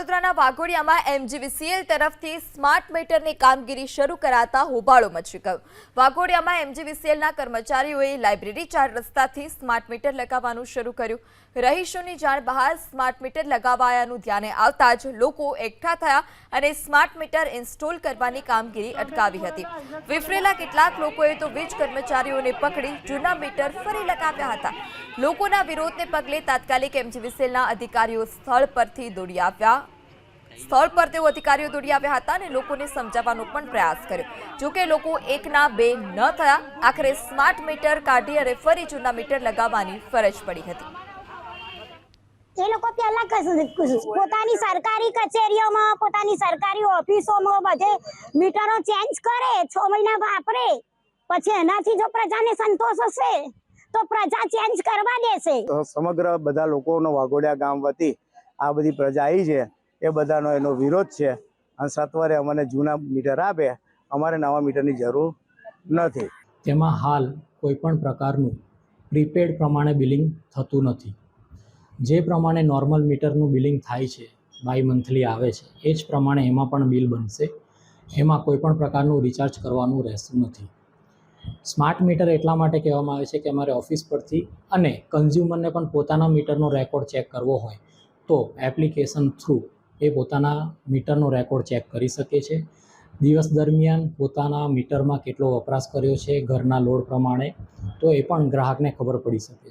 વડોદરાના વાઘોડિયામાં એમજીવીસીએલ તરફથી સ્માર્ટ મીટરની કામગીરી શરૂ કરાતા હોબાળો મચી ગયો। વાઘોડિયામાં એમજીવીસીએલના કર્મચારીઓએ લાઇબ્રેરી 4 રસ્તાથી સ્માર્ટ મીટર લગાવવાનું શરૂ કર્યું। રહીશોની જાણ બહાર સ્માર્ટ મીટર લગાવાયાનું ધ્યાને આવતા જ લોકો એકઠા થયા અને સ્માર્ટ મીટર ઇન્સ્ટોલ કરવાની કામગીરી અટકાવી હતી। વિફરેલા કેટલાક લોકોએ તો વીજ કર્મચારીઓને પકડી જૂના મીટર ફરી લગાવ્યા હતા। લોકોના વિરોધને પગલે તાત્કાલિક એમજીવીસીએલના અધિકારીઓ સ્થળ પરથી દોડી આવ્યા। સ્થળ પર તેઓ અધિકારીઓ દોડી આવ્યા હતા અને લોકોને સમજાવવાનો પણ પ્રયાસ કર્યો। જોકે લોકો એકના બે ન થયા। આખરે સ્માર્ટ મીટર કાઢી અને ફરી જૂના મીટર લગાવવાની ફરજ પડી હતી। એ લોકો પહેલા પોતાની સરકારી કચેરીઓમાં પોતાની સરકારી ઓફિસોમાં બધે મીટરો ચેન્જ કરે, 6 મહિના વાપરે, પછી એનાથી જો પ્રજાને સંતોષ હશે તો પ્રજા ચેન્જ કરવા દેશે। સમગ્ર બધા લોકોનો વાઘોડિયા ગામ વતી આ બધી પ્રજા આવી છે એ બધાનો એનો વિરોધ છે અને સત્વરે અમને જૂના મીટર આપે, અમારે નવા મીટરની જરૂર નથી। તેમાં હાલ કોઈપણ પ્રકારનું પ્રીપેડ પ્રમાણે બિલિંગ થતું નથી। જે પ્રમાણે નોર્મલ મીટરનું બિલિંગ થાય છે, બાય મંથલી આવે છે, એ જ પ્રમાણે એમાં પણ બિલ બનશે। એમાં કોઈપણ પ્રકારનું રિચાર્જ કરવાનું રહેતું નથી। સ્માર્ટ મીટર એટલા માટે કહેવામાં આવે છે કે અમારે ઓફિસ પરથી અને કન્ઝ્યુમરને પણ પોતાના મીટરનો રેકોર્ડ ચેક કરવો હોય તો એપ્લિકેશન થ્રુ એ પોતાના મીટરનો રેકોર્ડ ચેક કરી શકે છે। દિવસ દરમિયાન પોતાના મીટરમાં કેટલો વપરાશ કર્યો છે ઘરના લોડ પ્રમાણે, તો એ પણ ગ્રાહકને ખબર પડી શકે છે।